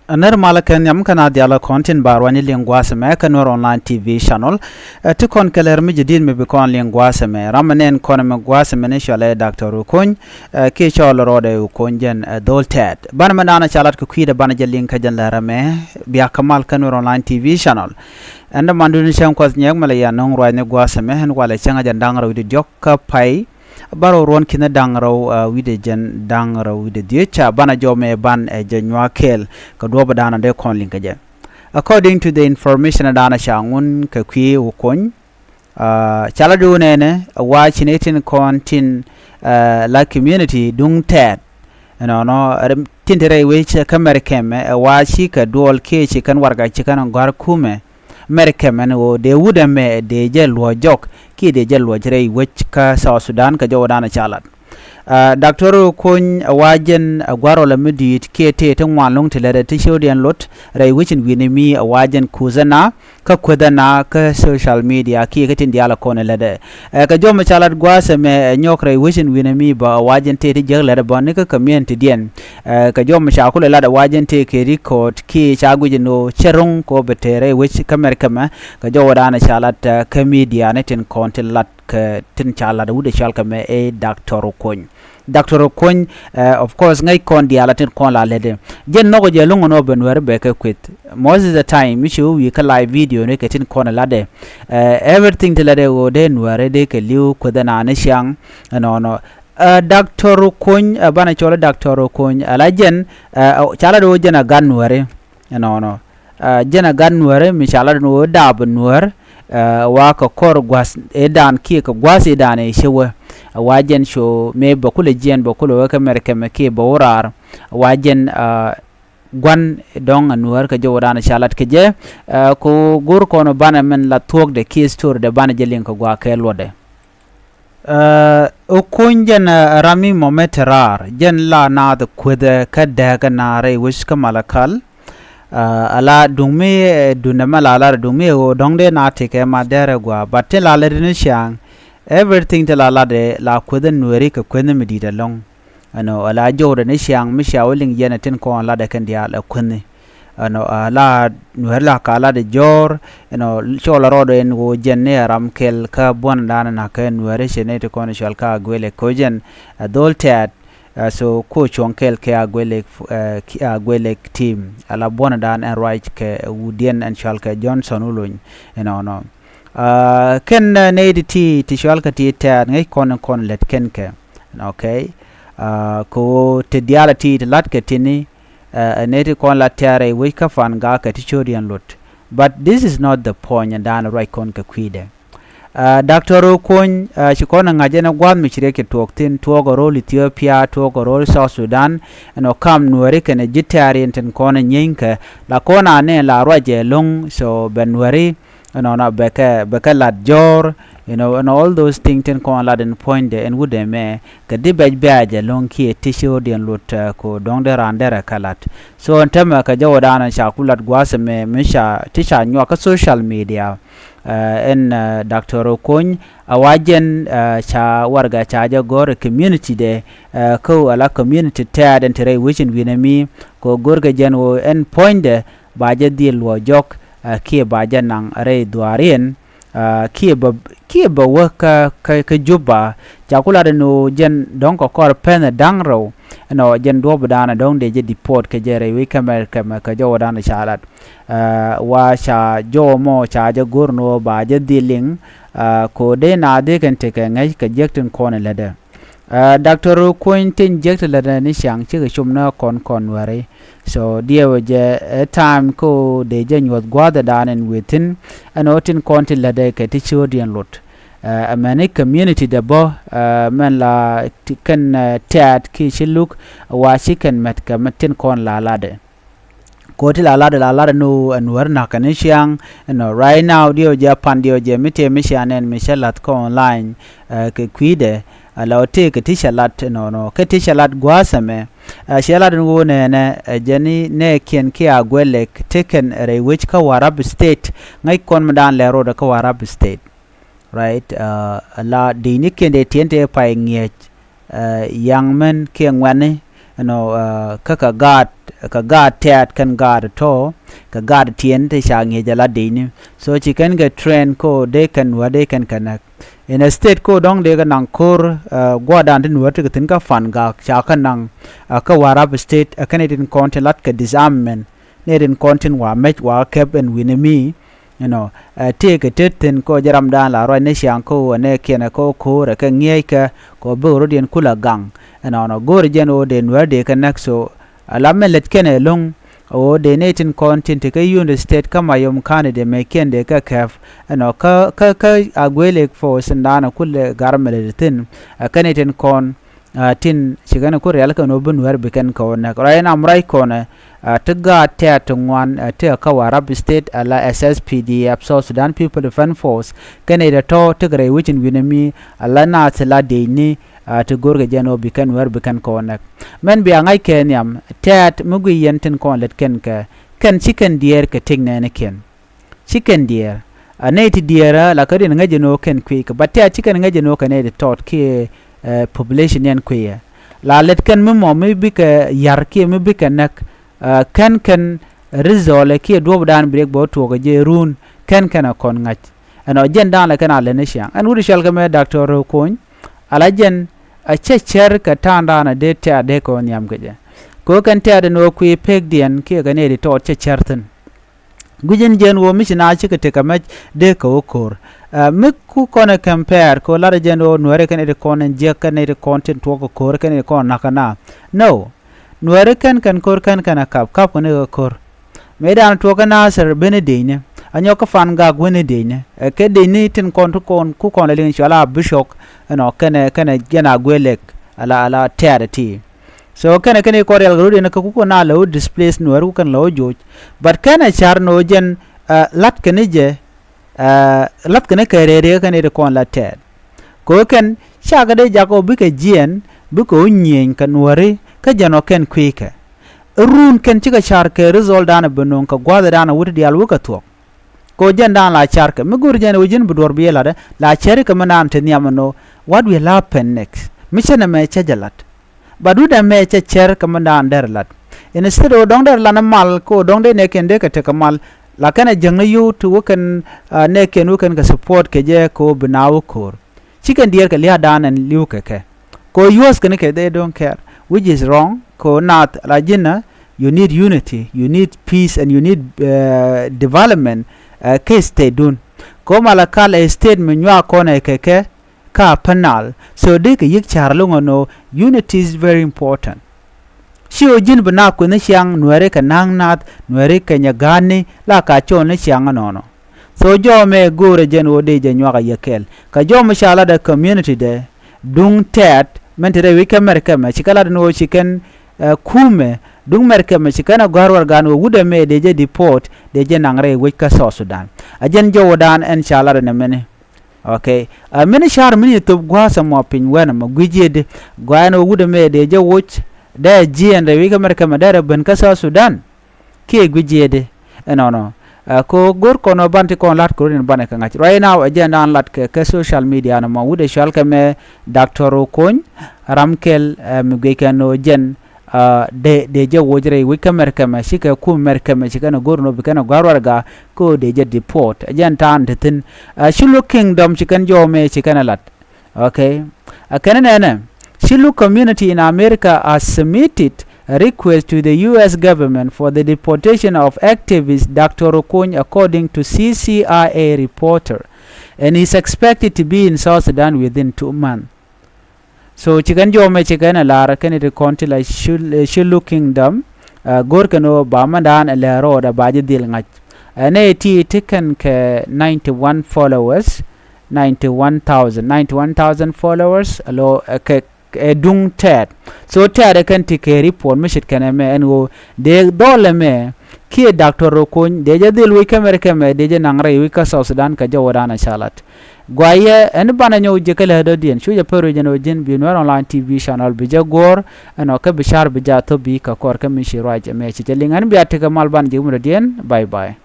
Aner malakan yam kana diala content barwani lingwa seme kanor online TV channel to kon keler mi jidin me bikon lingwa seme ramanen kon me gwa seme ne shale Dr. Ukon ke chol rode Ukon jen dolted ban manana chalat ku kwida ban jelin ka jan larame biya kamal kanor online TV channel anda manduni sham kwaz nyang malaya nong rwa ne gwa seme hen wala changa jan dangra wi jokka pai baro ron kina dangro wide jen dangro wide diecha bana jome ban jenwa kel ka doba dana de kon linka je according to the information dana shangun ka kwi ukon chala do nene wa chinetin kontin la community dung ted no tintere we kamar kemme wa shi ka dol ke shi kan warga shi kan gar kume merkemen wo de wudame de jelwo jok ki de jelwo jere wech ka South Sudan ka jawdana chalat Dr. Kun wajen gwaro la midit ke te tan walong tele te shodian lot rai wichin winimi wajen kuzana ka kudana ka social media ki ka tin diala kone lede ka jom chalat gwase me nyok rai wichin winimi ba wajen te te jegle ba ne ka community dien ka jom shakule lada wajen te ke record ki chagujino cherung ko betere wich kamer kama ka jawdana chalat ka media ne tin content lat tin chala da wude shalka me Dr. Ukon of course ngai kon dia latin kon la lede jen no je lungo no benwer be ka quit most of the time issue we ka live video ne ketin kon lade everything to lade wo den ware de ke liu ko dana ne shang no Dr. Ukon bana chola Dr. Ukon ala jen chala do jena ganware no jena ganware mi chala no dab nwar waka kor gwas edan ki ka gwas edan e shewe wajen sho me bakule jien bakule waka merke me ke borar wajen gwan dong anwar ka jowdana shalat ke je ko gur kono bana men la tok de ki store de bana jelin ko gwa ke lode Ukun rami mometrar jen la na de kwede ka daga na re wish ka malakal ala dungme dunama la dungme o dongde na teke ma dere gwa batte la le ne shang everything te la de la kweden nueri ka kwenne medida long ano ala jore ne shang mi shawling yena tin ko la de kan dia la kwenne ano ala nuer la kala de jor ano chola rodo en go jenne ram kel ka bon dana na ka nuere shene te ko ne shal ka gwele ko jen doltet so coach onkel ke agwelek team ala bona dan and right ke wudien and shalka Johnson ulun no ken need ti shalka ti ta ngai kon let ken ke okay ko te diala ti lat ke tini need kon la tare we ka fan ga ka ti chodian lot but this is not the point and dan right kon ka kwide Dr. Ukon shikona ngajena gwad michireke tuoktin tuogorol Ethiopia tuogorol South Sudan no kam nuere kene jitari enten kona nyinke la kona ne la roje long so benwari na beka lat jor and all those things ten kon la den point and would me ka dibaj baje long ki tisho den lot ko dongde randere kalat so ntema ka jawdana shakulat gwaseme misha tisha nywa ka social media en Dr. Ukon awajen cha warga cha gor community de ko ala community tad and tere wichin winami ko gorga janwo en point de baje dil wo jok ki baje nang re duarien ki ba waka ka juba jakula de no jen don ko kor pen dangro no jen do badana don de je deport ke jere we kamer ka jawdana chalat wa cha jomo cha ja gurno ba ja diling ko de na de kan te ka ngai ka jektin kon lede Dr. Ukon tin jekt lede ni shang chi shumna kon ware so dia je time ko de je nyot gwada danen within anotin kon til lede ka ti chodian lot a many community de bo men la kan tat ki shiluk wa chicken met ka matin kon la lade ko til ala no anwar na kan shiang no right now dio japan dio je mite mishanen mishalat ko online ke kwide ala te ke tishalat no ke tishalat gwasame shalat ngo ne jeni ne ken ke agwelek taken re which ka warab state ngai kon madan le roda ka warab state right la dini ken de tiente pa ngiech young men ke ngwane ka gad tet kan gad to ka gad tien te shangi jala dini so chicken ga train ko de kan wa de kan kanak in a state ko dong de ga nang kor gwa dan tin wa te tin ka fan ga cha kan nang ka warab state Canadian content lat ka disarmament ne den content wa match wa kep and winemi take a tin ko jaram dan la roi ne siang ko ne kena ko ra ka ngie ka ko bo ro den kula gang no go jen o den wer de kanak so alamme let kene long o de netin content ka yun state kama yom Canada me ken de ka kaf ka agwele fo sandana kulle garmele tin Canadian con tin sigana ko real ka no bun wer beken ko na right am right ko na tiga tet ngwan te ka warab state ala SSPD South Sudan People Defense Force Canada to tigre wichin winami ala na tla de ni to gorga jano beken wer beken ko na men bi angai kenyam tet mugu yenten ko let ken ka ken chicken deer ka tigna ne ken chicken deer aneti deer la kadin ngaje no ken quick but tet chicken ngaje no kan ne tot ki population yan kwe la let ken mo me bi ka yar ki me bi ka nak kan rizole ki do dan break bo to ga je run kan kon ngach ano jen dan la kana le ne shang an wuri shal ga me doctor ko ala jen a checher ka tanda na de ta de ko nyam ga je ko kan ta de no ku pek dien ki ga ne de to checherten gujen jen wo mi na chi ka te ka me de ko kor mikku kone compare ko lara jeno nuare kan ede konen je kan ede content to ko kor kan ede kon nakana no nuare kan kor kan kap ne kor medan to kana ser benedine anyo ka fan ga gwene dine ke dine tin kon to kon ku kon le inshallah bishop kan gena gwelek ala terity so kan ko real gru ne ku na lo displace nuare kan lo joj but kan char no jen lat kan je lat kene kerere kene de kon la ted ko ken shaga de jago bi ke jien bi ko nyen kan wari ka jano ken kwike run ken chiga char ke result dana benon ka gwada dana wuti dial wuka to ko jen dan la char ke mugur jen wujin budor bi la de la cheri ke manan te nyamano what will happen next mission me chajalat badu da me cher ke manan der lat instead o dong der la na mal ko dong de ne ken de ka te kamal la kana jangna yu to kan ne ken kan ka support ke je ko binaw kor chicken deer ka lia dan and liu ke ko yos kan ke they don't care which is wrong ko not rajina you need unity you need peace and you need development ke state dun ko malakal state menwa ko ne ke ka panal so de ke yik charlo no unity is very important shi ojin bana ko ne siang nuare ka nang nat nuare ka nyagani la ka chon ne siang no so jo me gore jen ode je nywa ka yekel ka jo mashala da community de dung tet mentere we kamerka ma chikala no chicken kume dung merka ma chikana garwar gano wude me de je deport de je nangre we ka South Sudan ajen jo wadan inshallah ne mene okay mene shar mini to gwa samo pin wana ma gwijede gwano wude me de je woch da jiende wi kamerka ma dara ben ka South Sudan ke gwijede no ko gor kono banti kon lat ko rin bane ka ngati right now agenda an lat ke social media na ma wude shal ka me doctor kon ramkel mi gekano jen de je wojre wi kamerka ma shika ku merka ma shika no gorno bi kana garwarga ko de je deport agenda an tin shulu kingdom chikan jo me chikana lat okay kanana Shilu community in America has submitted a request to the U.S. government for the deportation of activist Dr. Okony, according to CCIA reporter, and is expected to be in South Sudan within 2 months. So chikan jo me chikan lara kan it konti la Shilu kingdom gorkano bamadan lero da baje dil ngach ane ti tikan ke 91 followers 91,000 followers alo ke dung ted so ted kan ti ke report mishit kan me engo de dole me ki Dr. Okony de je dil wi kamera kame de je nangre wi ka South Sudan ka jawadana shalat gwaye en bana nyaw je kala do dien shuja pero jeno jin bi no online TV channel bi jagor ano ka bishar bi ja to bi ka kor ka mi shiraj me ci lingan bi atika malban di mu dien bye bye